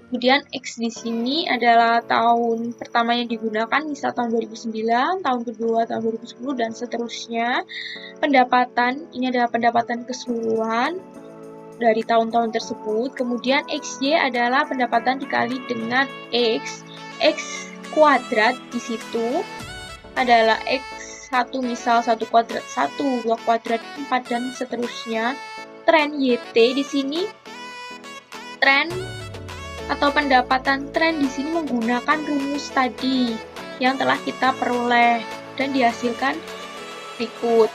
Kemudian X di sini adalah tahun pertama yang digunakan, misal tahun 2009, tahun kedua tahun 2010, dan seterusnya. Pendapatan, ini adalah pendapatan keseluruhan dari tahun-tahun tersebut. Kemudian XY adalah pendapatan dikali dengan X kuadrat di situ adalah X1, misal 1 kuadrat 1, 2 kuadrat 4, dan seterusnya. Tren YT di sini, tren atau pendapatan tren di sini menggunakan rumus tadi yang telah kita peroleh dan dihasilkan berikut.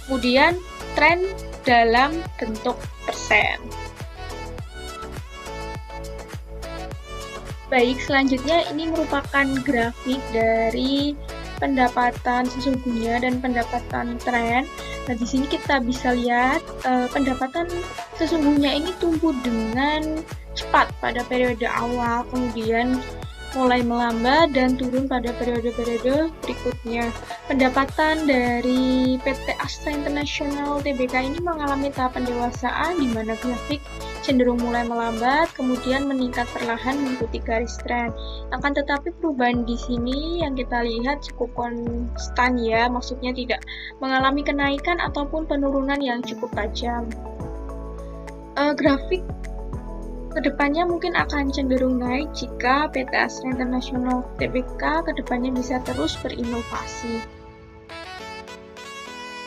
Kemudian tren dalam bentuk persen. Baik, selanjutnya ini merupakan grafik dari pendapatan sesungguhnya dan pendapatan tren. Nah, di sini kita bisa lihat pendapatan sesungguhnya ini tumbuh dengan cepat pada periode awal, kemudian mulai melambat dan turun pada periode-periode berikutnya. Pendapatan dari PT Astra International Tbk ini mengalami tahap pendewasaan di mana grafik cenderung mulai melambat, kemudian meningkat perlahan mengikuti garis tren. Akan tetapi perubahan di sini yang kita lihat cukup konstan ya, maksudnya tidak mengalami kenaikan ataupun penurunan yang cukup tajam. Grafik kedepannya mungkin akan cenderung naik jika PT Astra International Tbk kedepannya bisa terus berinovasi.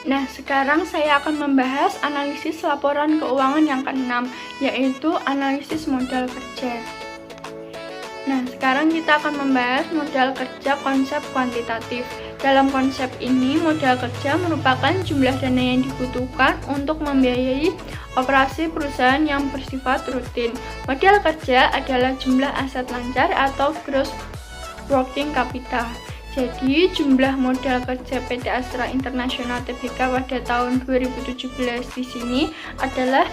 Nah, sekarang saya akan membahas analisis laporan keuangan yang keenam, yaitu analisis modal kerja. Nah, sekarang kita akan membahas modal kerja konsep kuantitatif. Dalam konsep ini, modal kerja merupakan jumlah dana yang dibutuhkan untuk membiayai operasi perusahaan yang bersifat rutin. Modal kerja adalah jumlah aset lancar atau gross working capital. Jadi, jumlah modal kerja PT Astra International Tbk pada tahun 2017 di sini adalah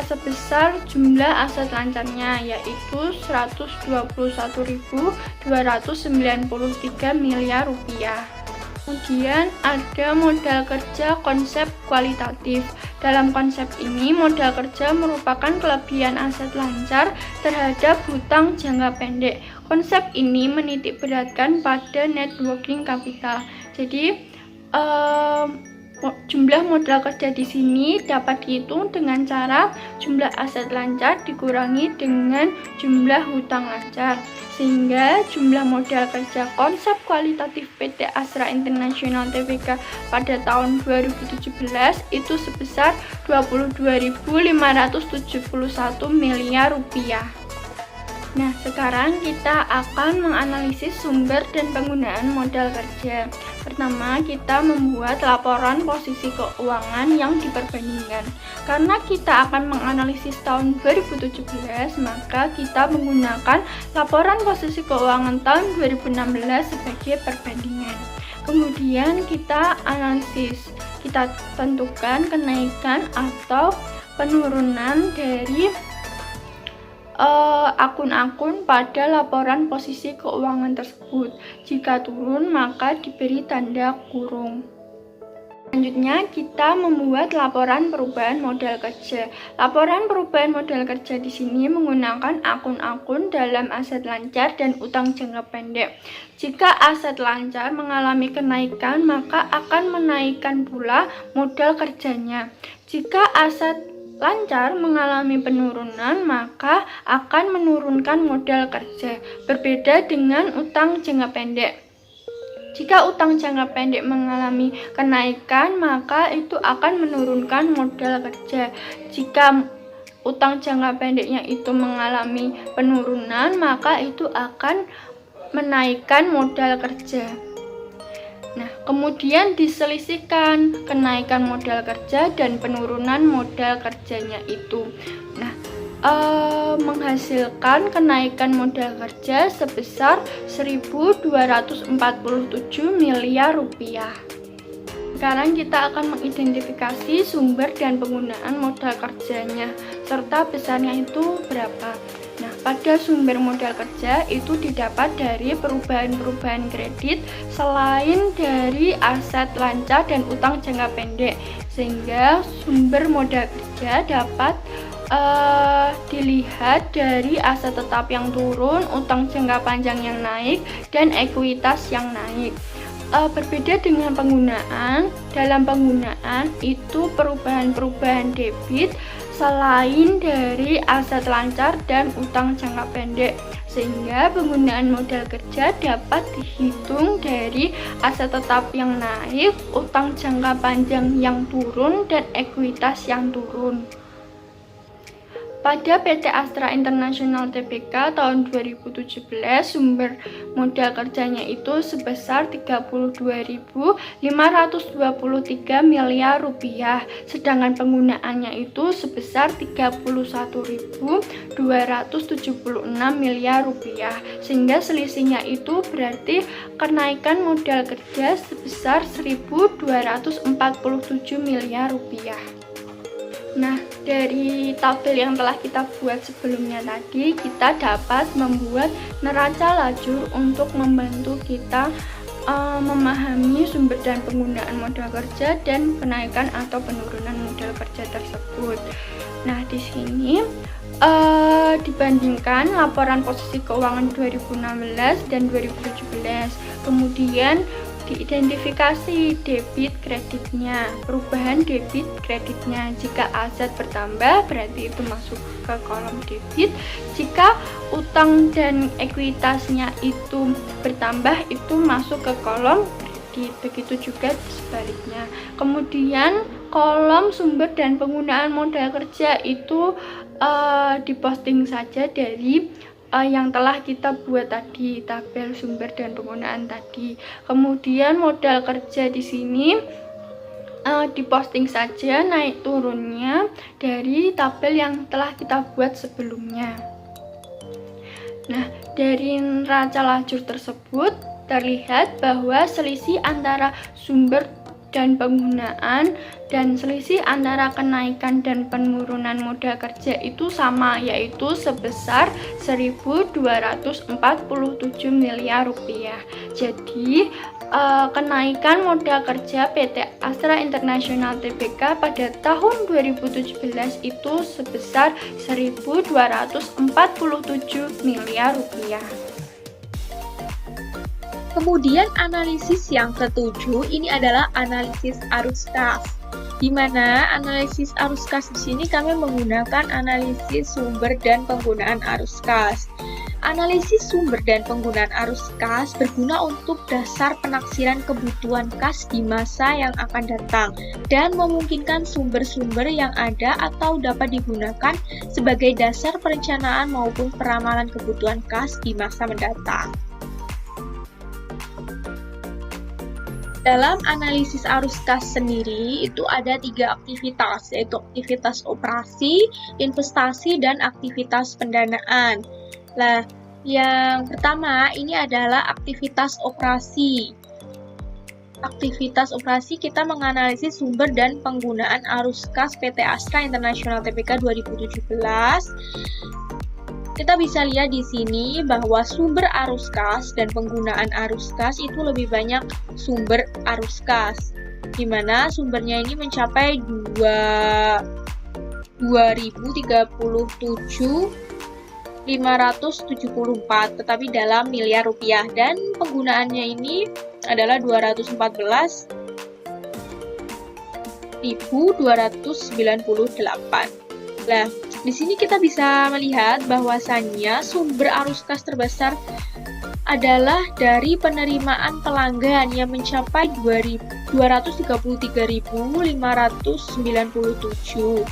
sebesar jumlah aset lancarnya, yaitu 121.293 miliar rupiah. Kemudian ada modal kerja konsep kualitatif. Dalam konsep ini, modal kerja merupakan kelebihan aset lancar terhadap hutang jangka pendek. Konsep ini menitik beratkan pada net working capital. Jadi, jumlah modal kerja di sini dapat dihitung dengan cara jumlah aset lancar dikurangi dengan jumlah hutang lancar, sehingga jumlah modal kerja konsep kualitatif PT Astra International Tbk pada tahun 2017 itu sebesar 22.571 miliar rupiah. Nah, sekarang kita akan menganalisis sumber dan penggunaan modal kerja. Pertama, kita membuat laporan posisi keuangan yang diperbandingkan. Karena kita akan menganalisis tahun 2017, maka kita menggunakan laporan posisi keuangan tahun 2016 sebagai perbandingan. Kemudian kita analisis, kita tentukan kenaikan atau penurunan dari akun-akun pada laporan posisi keuangan tersebut. Jika turun, maka diberi tanda kurung. Selanjutnya, kita membuat laporan perubahan modal kerja. Laporan perubahan modal kerja di sini menggunakan akun-akun dalam aset lancar dan utang jangka pendek. Jika aset lancar mengalami kenaikan, maka akan menaikkan pula modal kerjanya. Jika aset lancar mengalami penurunan, maka akan menurunkan modal kerja. Berbeda dengan utang jangka pendek. Jika utang jangka pendek mengalami kenaikan, maka itu akan menurunkan modal kerja. Jika utang jangka pendeknya itu mengalami penurunan, maka itu akan menaikkan modal kerja. Nah, kemudian diselisihkan kenaikan modal kerja dan penurunan modal kerjanya itu. Nah, menghasilkan kenaikan modal kerja sebesar 1.247 miliar rupiah. Sekarang kita akan mengidentifikasi sumber dan penggunaan modal kerjanya, serta besarnya itu berapa. Nah, pada sumber modal kerja itu didapat dari perubahan-perubahan kredit selain dari aset lancar dan utang jangka pendek, sehingga sumber modal kerja dapat dilihat dari aset tetap yang turun, utang jangka panjang yang naik, dan ekuitas yang naik. Berbeda dengan penggunaan, dalam penggunaan itu perubahan-perubahan debit selain dari aset lancar dan utang jangka pendek, sehingga penggunaan modal kerja dapat dihitung dari aset tetap yang naik, utang jangka panjang yang turun, dan ekuitas yang turun. Pada PT Astra International Tbk tahun 2017, sumber modal kerjanya itu sebesar 32.523 miliar rupiah, sedangkan penggunaannya itu sebesar 31.276 miliar rupiah, sehingga selisihnya itu berarti kenaikan modal kerja sebesar 1.247 miliar rupiah. Nah, dari tabel yang telah kita buat sebelumnya tadi, kita dapat membuat neraca lajur untuk membantu kita memahami sumber dan penggunaan modal kerja dan kenaikan atau penurunan modal kerja tersebut. Nah, di sini dibandingkan laporan posisi keuangan 2016 dan 2017, kemudian diidentifikasi debit kreditnya, perubahan debit kreditnya. Jika aset bertambah berarti itu masuk ke kolom debit, jika utang dan ekuitasnya itu bertambah itu masuk ke kolom kredit, begitu juga sebaliknya. Kemudian kolom sumber dan penggunaan modal kerja itu diposting saja dari yang telah kita buat tadi, tabel sumber dan penggunaan tadi. Kemudian modal kerja di sini diposting saja naik turunnya dari tabel yang telah kita buat sebelumnya. Nah, dari neraca lajur tersebut terlihat bahwa selisih antara sumber dan penggunaan dan selisih antara kenaikan dan penurunan modal kerja itu sama, yaitu sebesar 1.247 miliar rupiah. Jadi kenaikan modal kerja PT Astra International Tbk pada tahun 2017 itu sebesar 1.247 miliar rupiah. Kemudian analisis yang ketujuh ini adalah analisis arus kas. Di mana analisis arus kas di sini kami menggunakan analisis sumber dan penggunaan arus kas. Analisis sumber dan penggunaan arus kas berguna untuk dasar penaksiran kebutuhan kas di masa yang akan datang dan memungkinkan sumber-sumber yang ada atau dapat digunakan sebagai dasar perencanaan maupun peramalan kebutuhan kas di masa mendatang. Dalam analisis arus kas sendiri itu ada 3 aktivitas, yaitu aktivitas operasi, investasi, dan aktivitas pendanaan. Nah, yang pertama ini adalah aktivitas operasi. Aktivitas operasi kita menganalisis sumber dan penggunaan arus kas PT Astra International Tbk 2017. Kita bisa lihat di sini bahwa sumber arus kas dan penggunaan arus kas itu lebih banyak sumber arus kas, di mana sumbernya ini mencapai 2.037.574, tetapi dalam miliar rupiah, dan penggunaannya ini adalah 214.298. Nah, di sini kita bisa melihat bahwasannya sumber arus kas terbesar adalah dari penerimaan pelanggan yang mencapai 233.597.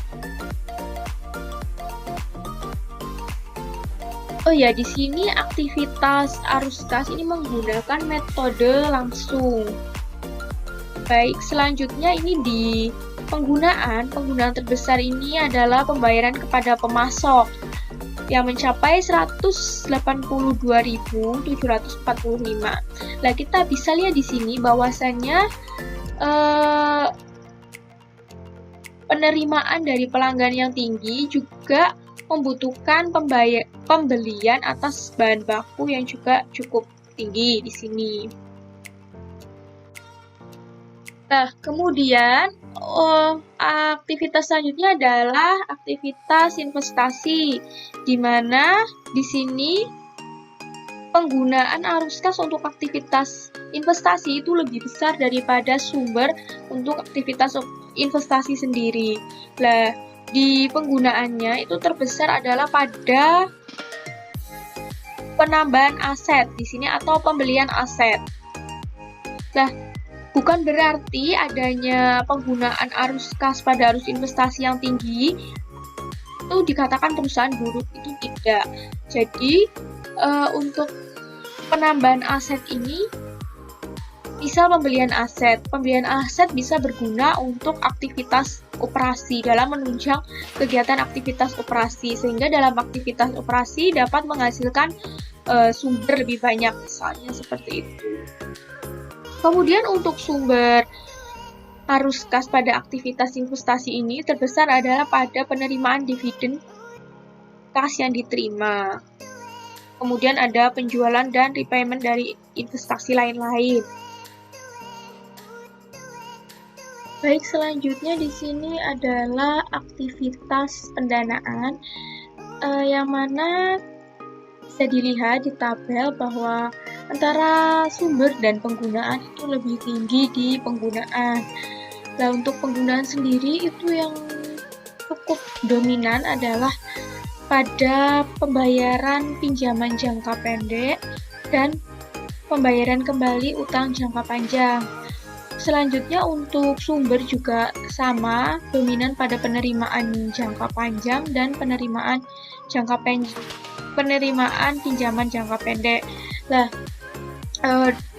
Oh ya, di sini aktivitas arus kas ini menggunakan metode langsung. Baik, selanjutnya ini di penggunaan terbesar ini adalah pembayaran kepada pemasok yang mencapai 182.745. Nah, kita bisa lihat di sini bahwasannya eh, penerimaan dari pelanggan yang tinggi juga membutuhkan pembelian atas bahan baku yang juga cukup tinggi di sini. Nah, kemudian aktivitas selanjutnya adalah aktivitas investasi, di mana di sini penggunaan arus kas untuk aktivitas investasi itu lebih besar daripada sumber untuk aktivitas investasi sendiri. Nah, di penggunaannya itu terbesar adalah pada penambahan aset di sini atau pembelian aset. Nah, bukan berarti adanya penggunaan arus kas pada arus investasi yang tinggi itu dikatakan perusahaan buruk, itu tidak. Jadi untuk penambahan aset ini misal pembelian aset bisa berguna untuk aktivitas operasi dalam menunjang kegiatan aktivitas operasi, sehingga dalam aktivitas operasi dapat menghasilkan sumber lebih banyak, misalnya seperti itu. Kemudian untuk sumber arus kas pada aktivitas investasi ini terbesar adalah pada penerimaan dividen kas yang diterima. Kemudian ada penjualan dan repayment dari investasi lain-lain. Baik, selanjutnya di sini adalah aktivitas pendanaan, yang mana bisa dilihat di tabel bahwa antara sumber dan penggunaan itu lebih tinggi di penggunaan. Nah, untuk penggunaan sendiri itu yang cukup dominan adalah pada pembayaran pinjaman jangka pendek dan pembayaran kembali utang jangka panjang. Selanjutnya untuk sumber juga sama, dominan pada penerimaan jangka panjang dan penerimaan pinjaman jangka pendek. Nah,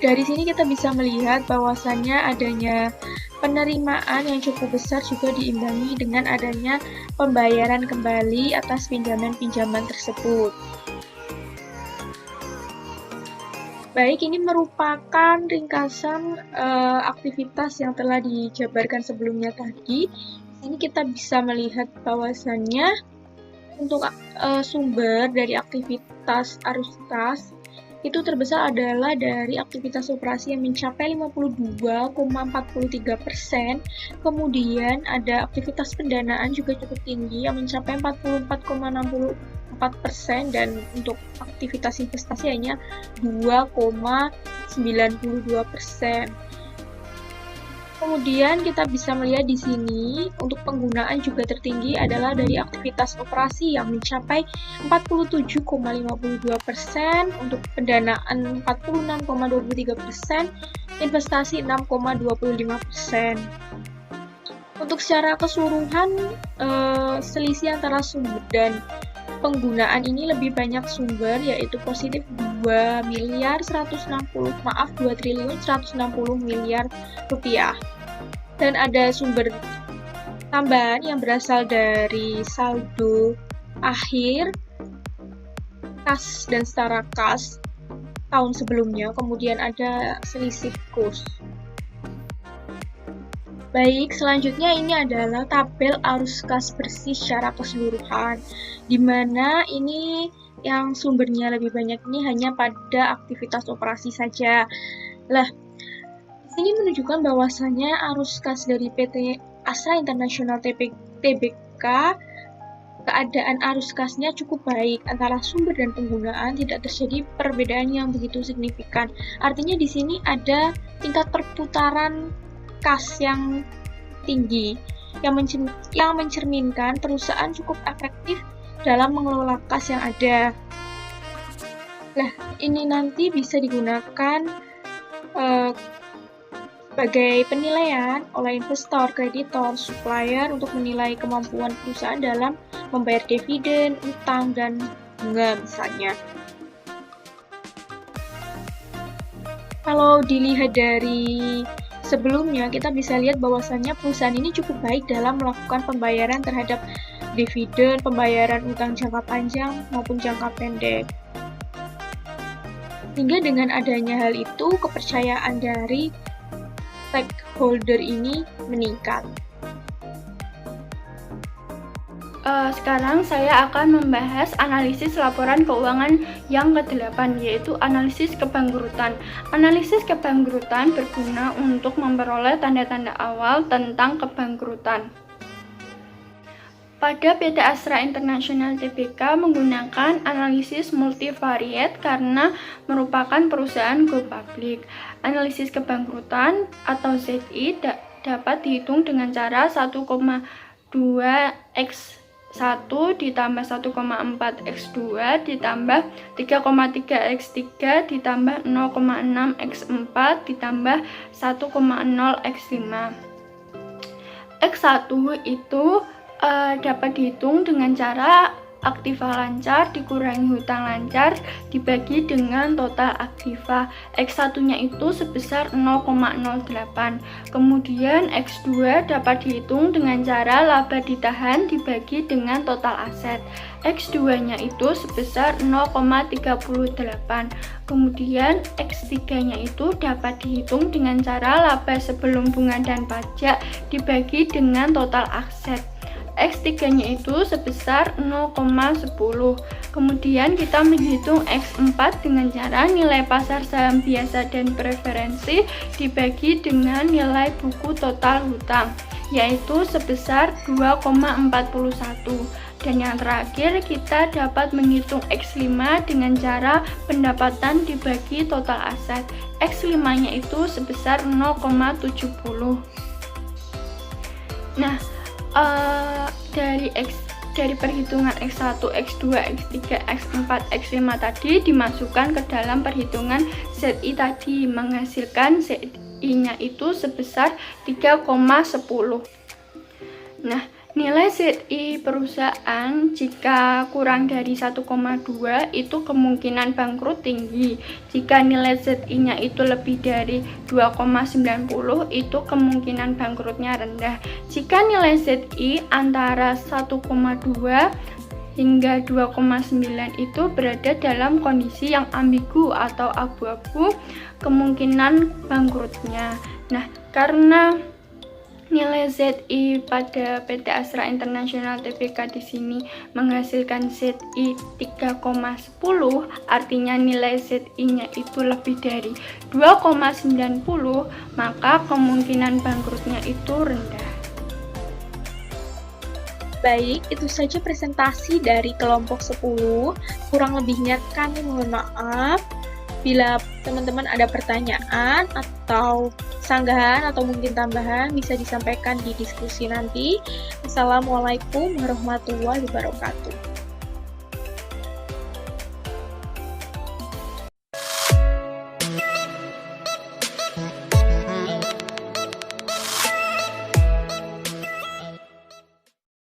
dari sini kita bisa melihat bahwasannya adanya penerimaan yang cukup besar juga diimbangi dengan adanya pembayaran kembali atas pinjaman-pinjaman tersebut. Baik, ini merupakan ringkasan aktivitas yang telah dijabarkan sebelumnya tadi. Di sini kita bisa melihat bahwasannya untuk sumber dari aktivitas arus kas itu terbesar adalah dari aktivitas operasi yang mencapai 52,43%. Kemudian ada aktivitas pendanaan juga cukup tinggi yang mencapai 44,64%, dan untuk aktivitas investasi hanya 2,92%. Kemudian kita bisa melihat di sini untuk penggunaan juga tertinggi adalah dari aktivitas operasi yang mencapai 47,52%, untuk pendanaan 46,23%, investasi 6,25%. Untuk secara keseluruhan selisih antara sumber dan penggunaan ini lebih banyak sumber, yaitu positif 2 triliun 160 miliar rupiah. Dan ada sumber tambahan yang berasal dari saldo akhir kas dan setara kas tahun sebelumnya, kemudian ada selisih kurs. Baik, selanjutnya ini adalah tabel arus kas bersih secara keseluruhan, di mana ini yang sumbernya lebih banyak ini hanya pada aktivitas operasi saja. Lah, di sini menunjukkan bahwasannya arus kas dari PT Astra International Tbk, keadaan arus kasnya cukup baik antara sumber dan penggunaan, tidak terjadi perbedaan yang begitu signifikan. Artinya di sini ada tingkat perputaran kas yang tinggi yang mencerminkan perusahaan cukup efektif dalam mengelola kas yang ada. Nah, ini nanti bisa digunakan sebagai penilaian oleh investor, kreditor, supplier untuk menilai kemampuan perusahaan dalam membayar dividen, utang, dan bunga misalnya. Kalau dilihat dari sebelumnya, kita bisa lihat bahwasannya perusahaan ini cukup baik dalam melakukan pembayaran terhadap dividen, pembayaran utang jangka panjang maupun jangka pendek. Sehingga dengan adanya hal itu, kepercayaan dari stakeholder ini meningkat. Sekarang saya akan membahas analisis laporan keuangan yang ke-8, yaitu analisis kebangkrutan. Analisis kebangkrutan berguna untuk memperoleh tanda-tanda awal tentang kebangkrutan. Pada PT Astra International Tbk menggunakan analisis multivariate karena merupakan perusahaan go public. Analisis kebangkrutan atau ZI dapat dihitung dengan cara 1,2x1 ditambah 1,4x2 ditambah 3,3x3 ditambah 0,6x4 ditambah 1,0x5. X1 itu dapat dihitung dengan cara aktiva lancar dikurangi hutang lancar dibagi dengan total aktiva. X1-nya itu sebesar 0,08. Kemudian X2 dapat dihitung dengan cara laba ditahan dibagi dengan total aset. X2-nya itu sebesar 0,38. Kemudian X3-nya itu dapat dihitung dengan cara laba sebelum bunga dan pajak dibagi dengan total aset. X3-nya itu sebesar 0,10. Kemudian kita menghitung X4 dengan cara nilai pasar saham biasa dan preferensi dibagi dengan nilai buku total hutang, yaitu sebesar 2,41. Dan yang terakhir kita dapat menghitung X5 dengan cara pendapatan dibagi total aset. X5-nya itu sebesar 0,70. Nah, dari perhitungan X1, X2, X3, X4, X5 tadi dimasukkan ke dalam perhitungan ZI tadi, menghasilkan ZI-nya itu sebesar 3,10. Nah, nilai ZI perusahaan jika kurang dari 1,2 itu kemungkinan bangkrut tinggi. Jika nilai ZI-nya itu lebih dari 2,90 itu kemungkinan bangkrutnya rendah. Jika nilai ZI antara 1,2 hingga 2,9 itu berada dalam kondisi yang ambigu atau abu-abu kemungkinan bangkrutnya. Nah, karena nilai ZI pada PT Astra International Tbk di sini menghasilkan ZI 3,10, artinya nilai ZI-nya itu lebih dari 2,90, maka kemungkinan bangkrutnya itu rendah. Baik, itu saja presentasi dari kelompok 10. Kurang lebihnya kami mohon maaf. Bila teman-teman ada pertanyaan atau sanggahan atau mungkin tambahan bisa disampaikan di diskusi nanti. Assalamualaikum warahmatullahi wabarakatuh.